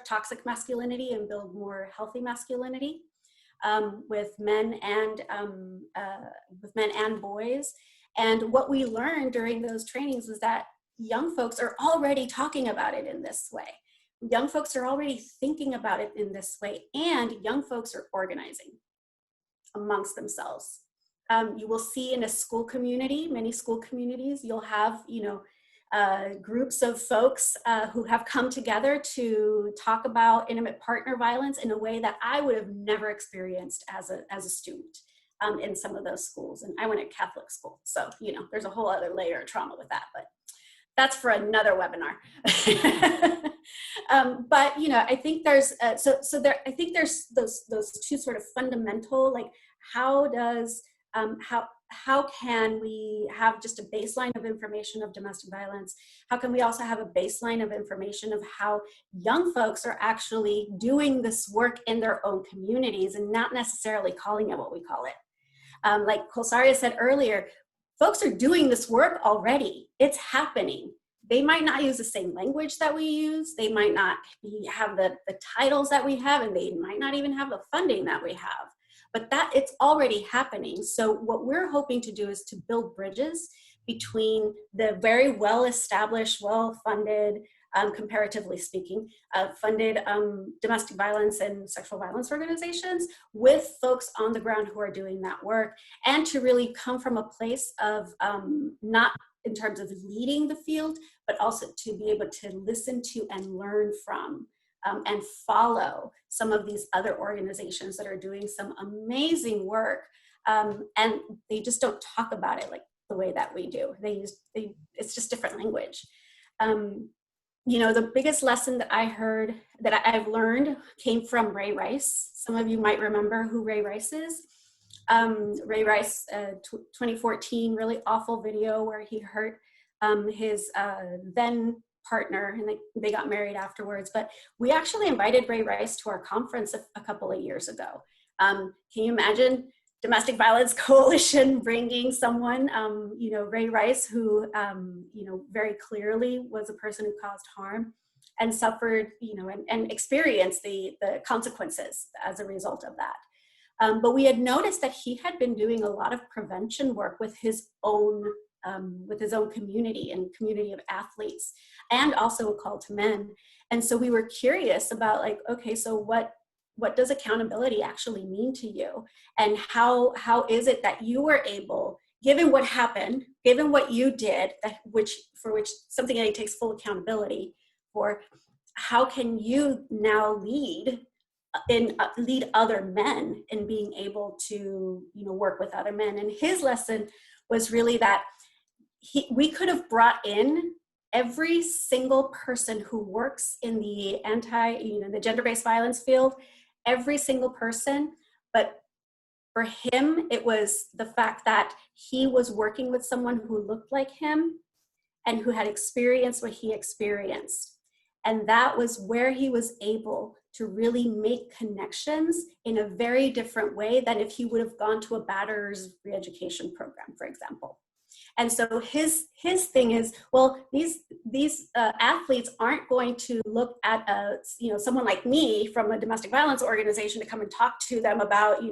toxic masculinity and build more healthy masculinity with men and boys. And what we learned during those trainings was that young folks are already talking about it in this way. Young folks are already thinking about it in this way, and young folks are organizing amongst themselves. You will see in a school community, many school communities, you'll have, groups of folks who have come together to talk about intimate partner violence in a way that I would have never experienced as a student in some of those schools. And I went to Catholic school, so there's a whole other layer of trauma with that, but that's for another webinar. But I think there's I think there's those two sort of fundamental, like, how can we have just a baseline of information of domestic violence? How can we also have a baseline of information of how young folks are actually doing this work in their own communities and not necessarily calling it what we call it? Like Colsaria said earlier, folks are doing this work already. It's happening. They might not use the same language that we use. They might not have the titles that we have, and they might not even have the funding that we have. But it's already happening. So what we're hoping to do is to build bridges between the very well-established, well-funded, comparatively speaking, funded domestic violence and sexual violence organizations with folks on the ground who are doing that work, and to really come from a place of not in terms of leading the field, but also to be able to listen to and learn from and follow some of these other organizations that are doing some amazing work, and they just don't talk about it like the way that we do. It's just different language. The biggest lesson that I've learned came from Ray Rice. Some of you might remember who Ray Rice is. Ray Rice, 2014, really awful video where he hurt his then partner, and they got married afterwards. But we actually invited Ray Rice to our conference a couple of years ago. Can you imagine Domestic Violence Coalition bringing someone, Ray Rice, who, very clearly was a person who caused harm and suffered, and experienced the consequences as a result of that. But we had noticed that he had been doing a lot of prevention work with his own community and community of athletes, and also a call to men. And so we were curious about, like, okay, so what does accountability actually mean to you? And how is it that you were able, given what happened, given what you did, for which something that he takes full accountability for, how can you now lead other men in being able to, work with other men? And his lesson was really that we could have brought in every single person who works in the the gender-based violence field, every single person, but for him, it was the fact that he was working with someone who looked like him and who had experienced what he experienced. And that was where he was able to really make connections in a very different way than if he would have gone to a batter's re-education program, for example. And so his thing is, well, these athletes aren't going to look at someone like me from a domestic violence organization to come and talk to them about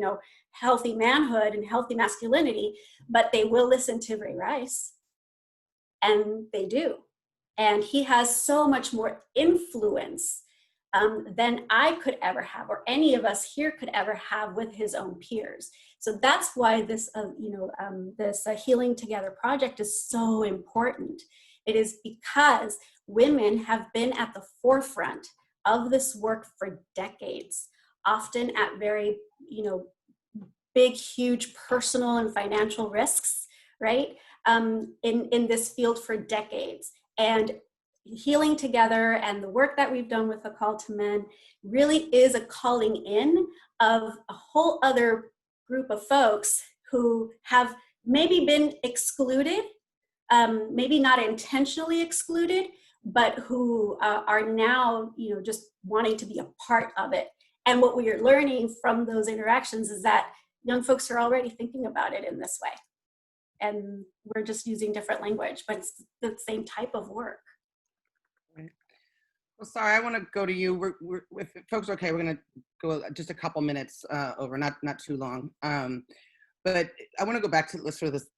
healthy manhood and healthy masculinity, but they will listen to Ray Rice, and they do. And he has so much more influence than I could ever have, or any of us here could ever have, with his own peers. So that's why this Healing Together project is so important. It is because women have been at the forefront of this work for decades, often at very, big, huge personal and financial risks, right? In this field for decades. And Healing Together and the work that we've done with A Call to Men really is a calling in of a whole other group of folks who have maybe been excluded, maybe not intentionally excluded, but who are now, just wanting to be a part of it. And what we are learning from those interactions is that young folks are already thinking about it in this way. And we're just using different language, but it's the same type of work. Right. Well, sorry, I want to go to you. If folks are okay, we're going to go just a couple minutes over, not too long. But I want to go back to sort of this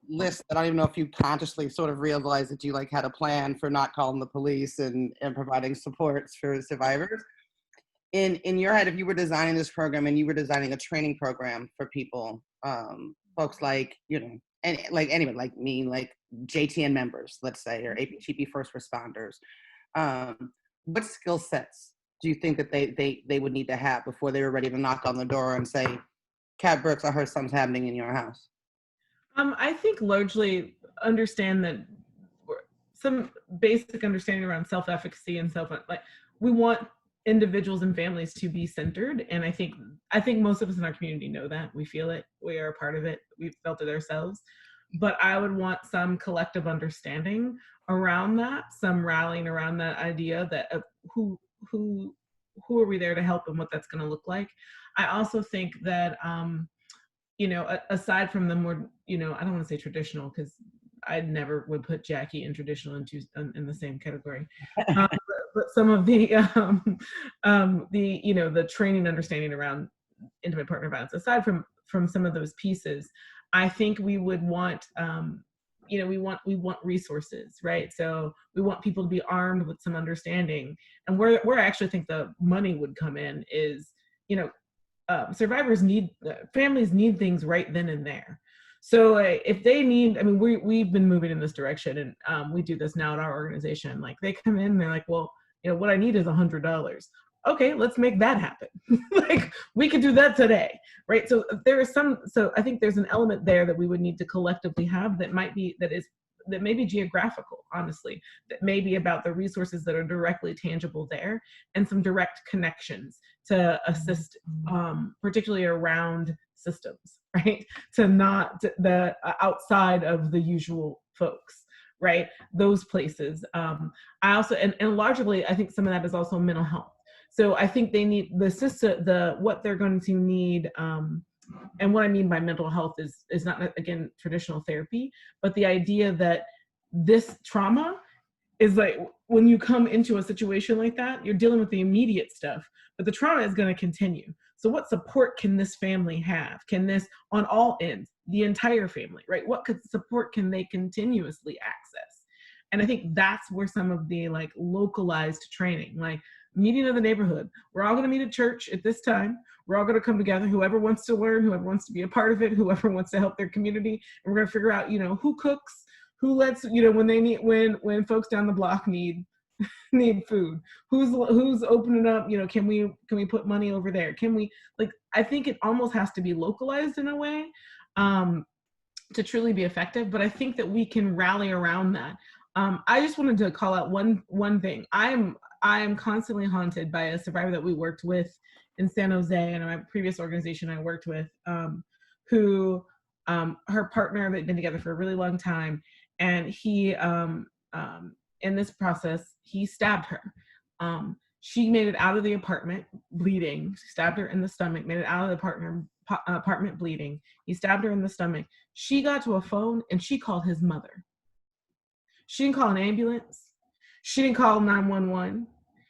list that I don't even know if you consciously sort of realized that you had a plan for not calling the police and providing supports for survivors. In your head, if you were designing this program and you were designing a training program for people, folks like, anyone like me, like JTN members, let's say, or APTP first responders. What skill sets do you think that they would need to have before they were ready to knock on the door and say, Cat Brooks, I heard something's happening in your house? I think largely understand that some basic understanding around self-efficacy and we want individuals and families to be centered. And I think most of us in our community know that. We feel it. We are a part of it. We've felt it ourselves. But I would want some collective understanding around that, some rallying around that idea that who are we there to help and what that's going to look like. I also think that, aside from the more, I don't want to say traditional, because I never would put Jackie and traditional in the same category. But some of the the training understanding around intimate partner violence, aside from some of those pieces, I think we would want we want resources, right? So we want people to be armed with some understanding, and where I actually think the money would come in is, survivors families need things right then and there. So if they need, we've been moving in this direction, and we do this now at our organization. Like, they come in and they're like, well, what I need is $100. Okay, let's make that happen. Like, we could do that today, right? So so I think there's an element there that we would need to collectively have that may be geographical, honestly, that may be about the resources that are directly tangible there, and some direct connections to assist, particularly around systems, right? To not the outside of the usual folks, right? Those places. I also, and largely, I think some of that is also mental health. So I think they need what they're going to need. And what I mean by mental health is not, again, traditional therapy, but the idea that this trauma is like, when you come into a situation like that, you're dealing with the immediate stuff, but the trauma is going to continue. So what support can this family have? Can this, on all ends, the entire family, right? What support can they continuously access? And I think that's where some of the localized training, like meeting of the neighborhood. We're all going to meet at church at this time. We're all going to come together. Whoever wants to learn, whoever wants to be a part of it, whoever wants to help their community. And we're going to figure out, who cooks, who lets, when folks down the block need food, who's opening up, can we put money over there? Can we, I think it almost has to be localized in a way to truly be effective. But I think that we can rally around that. I just wanted to call out one thing. I am constantly haunted by a survivor that we worked with in San Jose, and my previous organization I worked with, who her partner, they'd been together for a really long time, and he, in this process, he stabbed her. She made it out of the apartment bleeding. She stabbed her in the stomach, made it out of the apartment bleeding. He stabbed her in the stomach. She got to a phone and she called his mother. She didn't call an ambulance. She didn't call 911.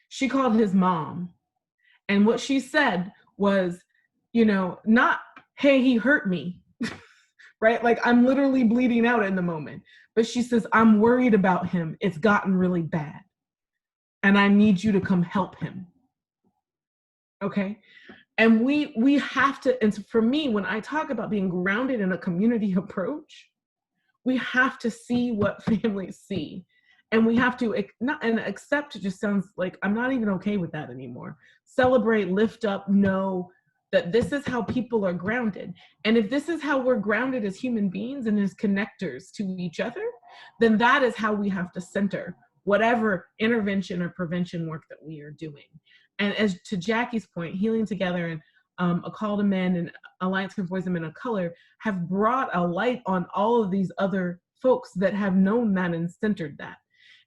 She called his mom. And what she said was, not, hey, he hurt me, right? Like, I'm literally bleeding out in the moment. But she says, I'm worried about him. It's gotten really bad. And I need you to come help him. Okay? And we have to, and so for me, when I talk about being grounded in a community approach, we have to see what families see. And we have to accept, just sounds like I'm not even okay with that anymore. Celebrate, lift up, know that this is how people are grounded. And if this is how we're grounded as human beings and as connectors to each other, then that is how we have to center whatever intervention or prevention work that we are doing. And as to Jackie's point, Healing Together and A Call to Men and Alliance for Boys and Men of Color have brought a light on all of these other folks that have known that and centered that.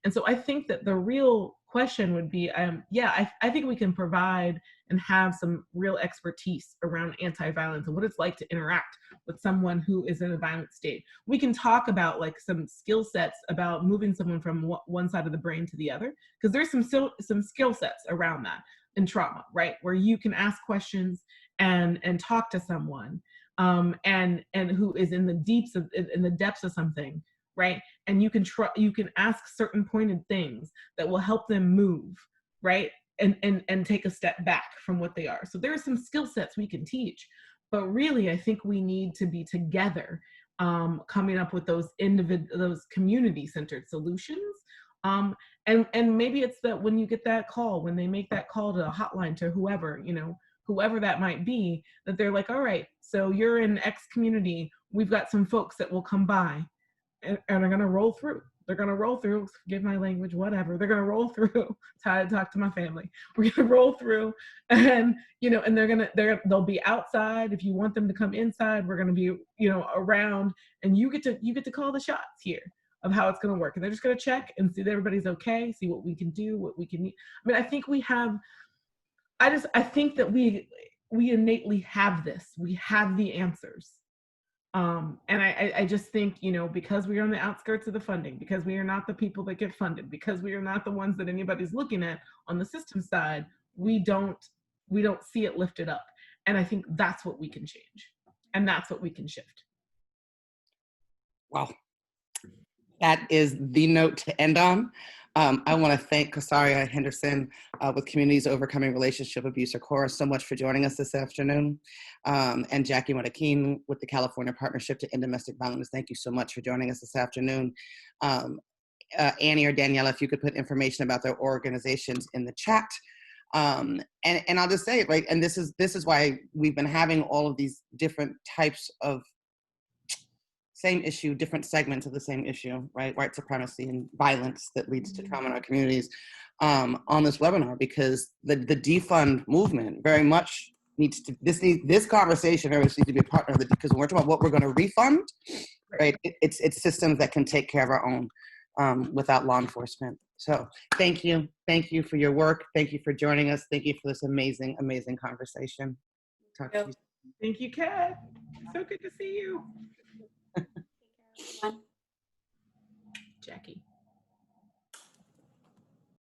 And so I think that the real question would be, I think we can provide and have some real expertise around anti-violence and what it's like to interact with someone who is in a violent state. We can talk about some skill sets about moving someone from one side of the brain to the other, because there's some skill sets around that in trauma, right? Where you can ask questions and talk to someone and who is in the depths of something, right? And you can ask certain pointed things that will help them move, right? And take a step back from what they are. So there are some skill sets we can teach, but really I think we need to be together coming up with those community-centered solutions. And maybe it's that when you get that call, when they make that call to a hotline to whoever, whoever that might be, that they're like, all right, so you're in X community, we've got some folks that will come by and are going to roll through. They're going to roll through, forgive my language, whatever. They're going to roll through. It's how I talk to my family. We're going to roll through and, and they'll be outside. If you want them to come inside, we're going to be, around, and you get to call the shots here of how it's going to work. And they're just going to check and see that everybody's okay, see what we can do, what we can, I think we have, I think that we innately have this. We have the answers. And I just think, because we are on the outskirts of the funding, because we are not the people that get funded, because we are not the ones that anybody's looking at on the system side, we don't see it lifted up. And I think that's what we can change. And that's what we can shift. Wow. That is the note to end on. I want to thank Colsaria Henderson with Communities Overcoming Relationship Abuse, or CORA, so much for joining us this afternoon. And Jacquie Marroquin with the California Partnership to End Domestic Violence. Thank you so much for joining us this afternoon. Annie or Daniela, if you could put information about their organizations in the chat. And I'll just say it, right? And this is why we've been having all of these different types of same issue, different segments of the same issue, right? White supremacy and violence that leads to trauma in our communities on this webinar, because the defund movement very much needs to, this conversation very much needs to be a partner of it, because when we're talking about what we're going to refund, right, it's systems that can take care of our own without law enforcement. So thank you for your work. Thank you for joining us. Thank you for this amazing, amazing conversation. Talk to you. Thank you, Kat. So good to see you. Take care, everyone. Jacquie.